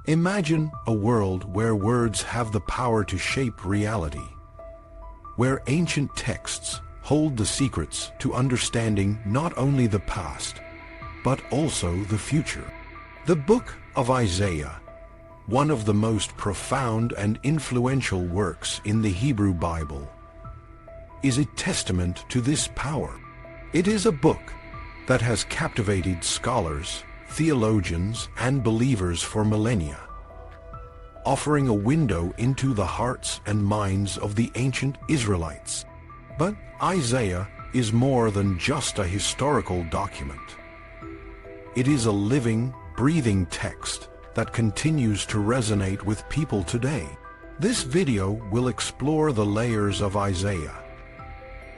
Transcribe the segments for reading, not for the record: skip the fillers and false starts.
Imagine a world where words have the power to shape reality, where ancient texts hold the secrets to understanding not only the past, but also the future. The book of Isaiah, one of the most profound and influential works in the Hebrew Bible, is a testament to this power. It is a book that has captivated scholars, theologians, and believers for millennia, offering a window into the hearts and minds of the ancient Israelites. But Isaiah is more than just a historical document. It is a living, breathing text that continues to resonate with people today. This video will explore the layers of Isaiah,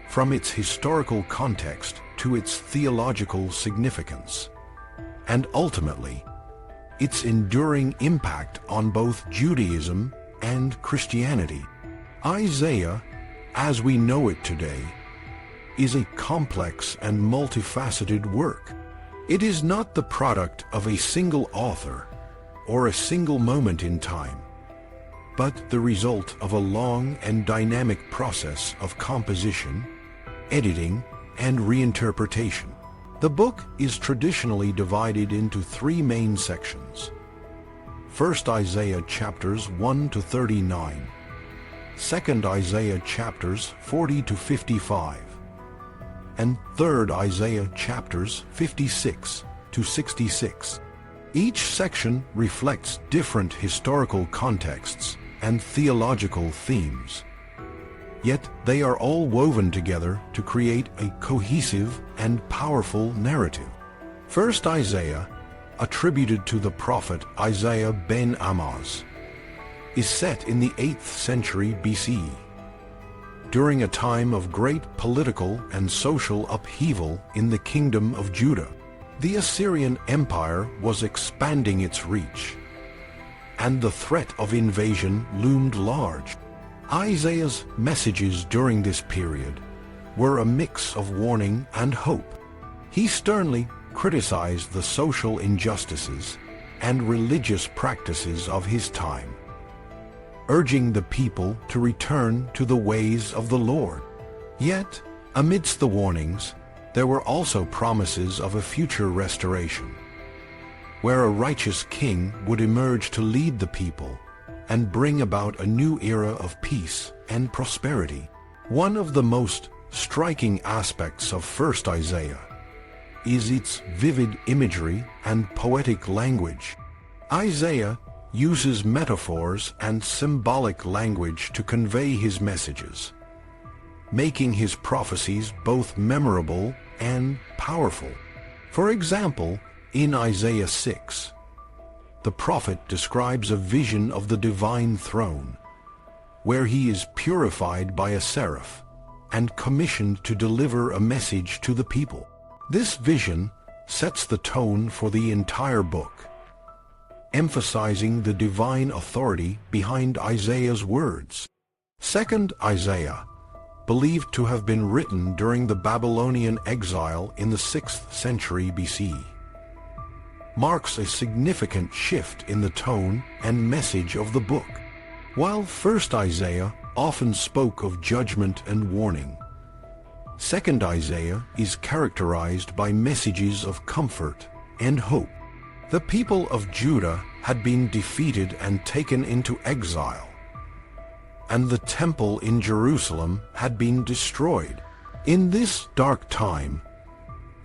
from its historical context to its theological significance, and ultimately, its enduring impact on both Judaism and Christianity. Isaiah, as we know it today, is a complex and multifaceted work. It is not the product of a single author or a single moment in time, but the result of a long and dynamic process of composition, editing, and reinterpretation. The book is traditionally divided into three main sections. First Isaiah chapters 1 to 39, Second Isaiah chapters 40 to 55, and Third Isaiah chapters 56 to 66. Each section reflects different historical contexts and theological themes, yet they are all woven together to create a cohesive and powerful narrative. First Isaiah, attributed to the prophet Isaiah ben Amoz, is set in the 8th century BCE, during a time of great political and social upheaval in the kingdom of Judah. The Assyrian Empire was expanding its reach, and the threat of invasion loomed large. Isaiah's messages during this period were a mix of warning and hope. He sternly criticized the social injustices and religious practices of his time, urging the people to return to the ways of the Lord. Yet, amidst the warnings, there were also promises of a future restoration, where a righteous king would emerge to lead the people and bring about a new era of peace and prosperity. One of the most striking aspects of First Isaiah is its vivid imagery and poetic language. Isaiah uses metaphors and symbolic language to convey his messages, making his prophecies both memorable and powerful. For example, in Isaiah 6, the prophet describes a vision of the divine throne, where he is purified by a seraph and commissioned to deliver a message to the people. This vision sets the tone for the entire book, emphasizing the divine authority behind Isaiah's words. Second Isaiah, believed to have been written during the Babylonian exile in the 6th century BC, marks a significant shift in the tone and message of the book. While First Isaiah often spoke of judgment and warning, Second Isaiah is characterized by messages of comfort and hope. The people of Judah had been defeated and taken into exile, and the temple in Jerusalem had been destroyed. In this dark time,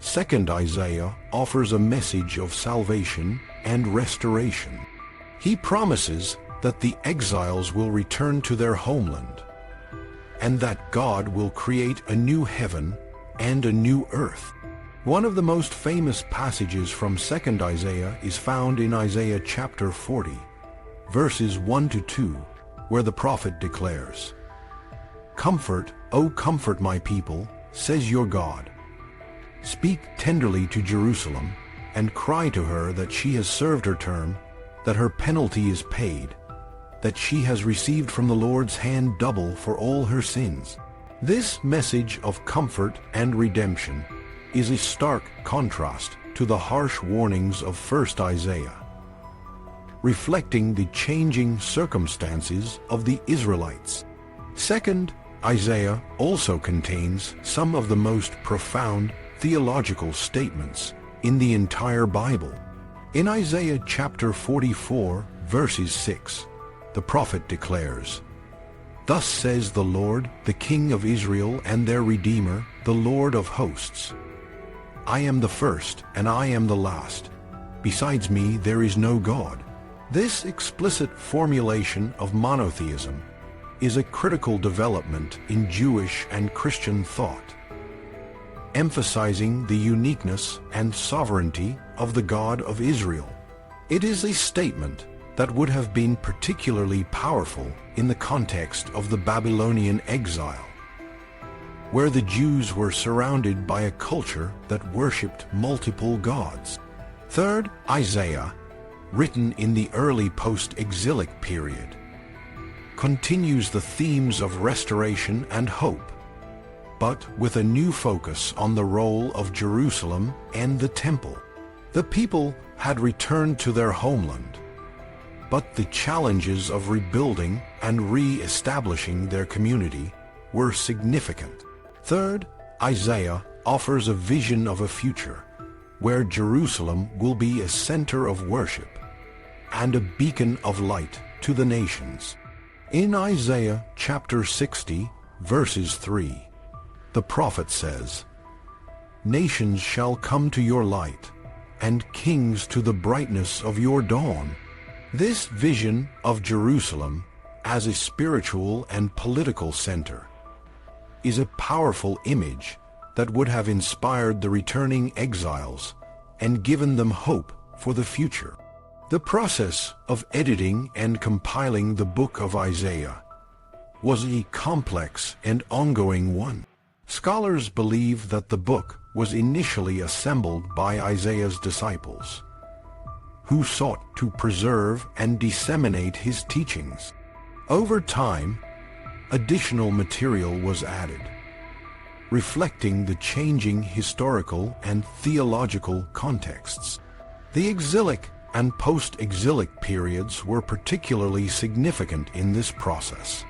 Second Isaiah offers a message of salvation and restoration. He promises that the exiles will return to their homeland, and that God will create a new heaven and a new earth. One of the most famous passages from Second Isaiah is found in Isaiah chapter 40, verses 1 to 2, where the prophet declares, "Comfort, O comfort my people, says your God. Speak tenderly to Jerusalem, and cry to her that she has served her term, that her penalty is paid, that she has received from the Lord's hand double for all her sins." This message of comfort and redemption is a stark contrast to the harsh warnings of First Isaiah, reflecting the changing circumstances of the Israelites. Second, Isaiah also contains some of the most profound theological statements in the entire Bible. In Isaiah chapter 44, verses 6, the prophet declares, "Thus says the Lord, the King of Israel and their Redeemer, the Lord of hosts. I am the first and I am the last. Besides me there is no God." This explicit formulation of monotheism is a critical development in Jewish and Christian thought, emphasizing the uniqueness and sovereignty of the God of Israel. It is a statement that would have been particularly powerful in the context of the Babylonian exile, where the Jews were surrounded by a culture that worshipped multiple gods. Third, Isaiah, written in the early post-exilic period, continues the themes of restoration and hope, but with a new focus on the role of Jerusalem and the temple. The people had returned to their homeland, but the challenges of rebuilding and re-establishing their community were significant. Third, Isaiah offers a vision of a future where Jerusalem will be a center of worship and a beacon of light to the nations. In Isaiah chapter 60, verses 3, the prophet says, "Nations shall come to your light, and kings to the brightness of your dawn." This vision of Jerusalem as a spiritual and political center is a powerful image that would have inspired the returning exiles and given them hope for the future. The process of editing and compiling the book of Isaiah was a complex and ongoing one. Scholars believe that the book was initially assembled by Isaiah's disciples, who sought to preserve and disseminate his teachings. Over time, additional material was added, reflecting the changing historical and theological contexts. The exilic and post-exilic periods were particularly significant in this process,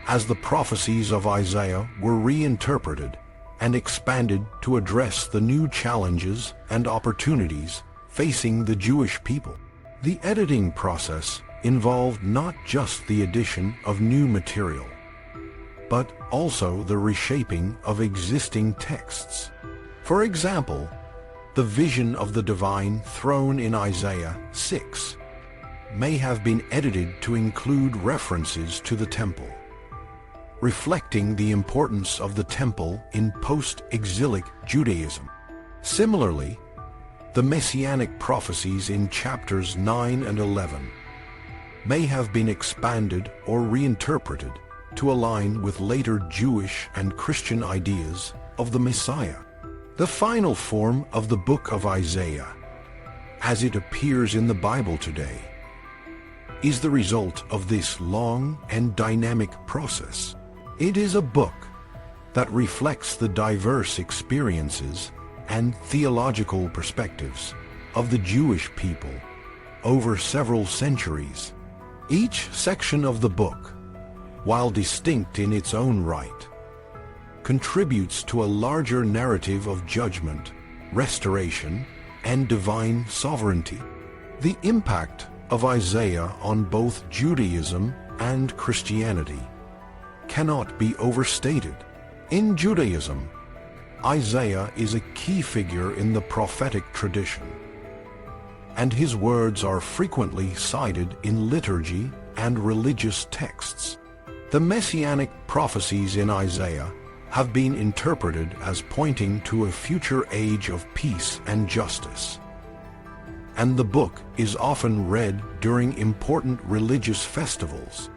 as the prophecies of Isaiah were reinterpreted and expanded to address the new challenges and opportunities facing the Jewish people. The editing process involved not just the addition of new material, but also the reshaping of existing texts. For example, the vision of the divine throne in Isaiah 6 may have been edited to include references to the temple, reflecting the importance of the temple in post-exilic Judaism. Similarly, the messianic prophecies in chapters 9 and 11 may have been expanded or reinterpreted to align with later Jewish and Christian ideas of the Messiah. The final form of the book of Isaiah, as it appears in the Bible today, is the result of this long and dynamic process. It is a book that reflects the diverse experiences and theological perspectives of the Jewish people over several centuries. Each section of the book, while distinct in its own right, contributes to a larger narrative of judgment, restoration, and divine sovereignty. The impact of Isaiah on both Judaism and Christianity cannot be overstated. In Judaism, Isaiah is a key figure in the prophetic tradition, and his words are frequently cited in liturgy and religious texts. The messianic prophecies in Isaiah have been interpreted as pointing to a future age of peace and justice, and the book is often read during important religious festivals.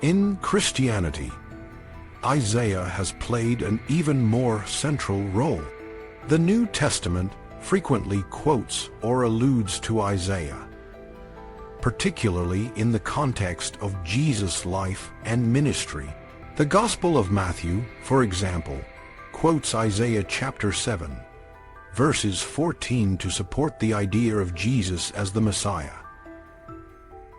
In Christianity, Isaiah has played an even more central role. The New Testament frequently quotes or alludes to Isaiah, particularly in the context of Jesus' life and ministry. The Gospel of Matthew, for example, quotes Isaiah chapter 7, verses 14 to support the idea of Jesus as the Messiah.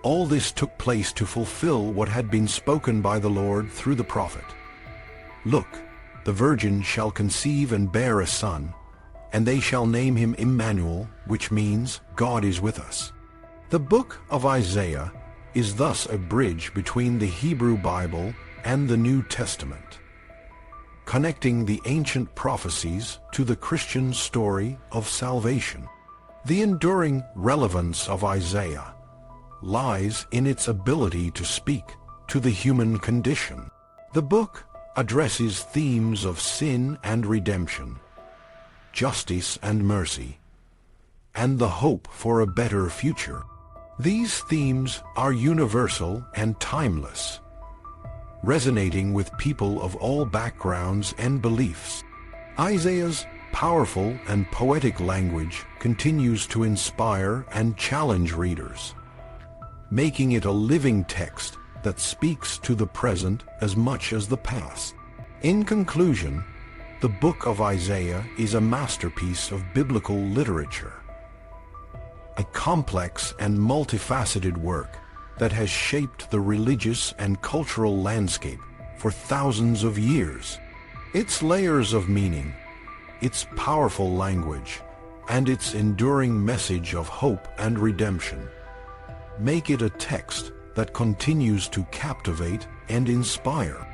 All this took place to fulfill what had been spoken by the Lord through the prophet. Look, the virgin shall conceive and bear a son, and they shall name him Emmanuel, which means God is with us. The book of Isaiah is thus a bridge between the Hebrew Bible and the New Testament, connecting the ancient prophecies to the Christian story of salvation. The enduring relevance of Isaiah lies in its ability to speak to the human condition. The book addresses themes of sin and redemption, justice and mercy, and the hope for a better future. These themes are universal and timeless, resonating with people of all backgrounds and beliefs. Isaiah's powerful and poetic language continues to inspire and challenge readers, making it a living text that speaks to the present as much as the past. In conclusion, the book of Isaiah is a masterpiece of biblical literature, a complex and multifaceted work that has shaped the religious and cultural landscape for thousands of years. Its layers of meaning, its powerful language, and its enduring message of hope and redemption make it a text that continues to captivate and inspire.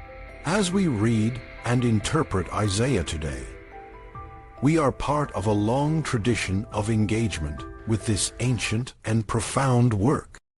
As we read and interpret Isaiah today, we are part of a long tradition of engagement with this ancient and profound work.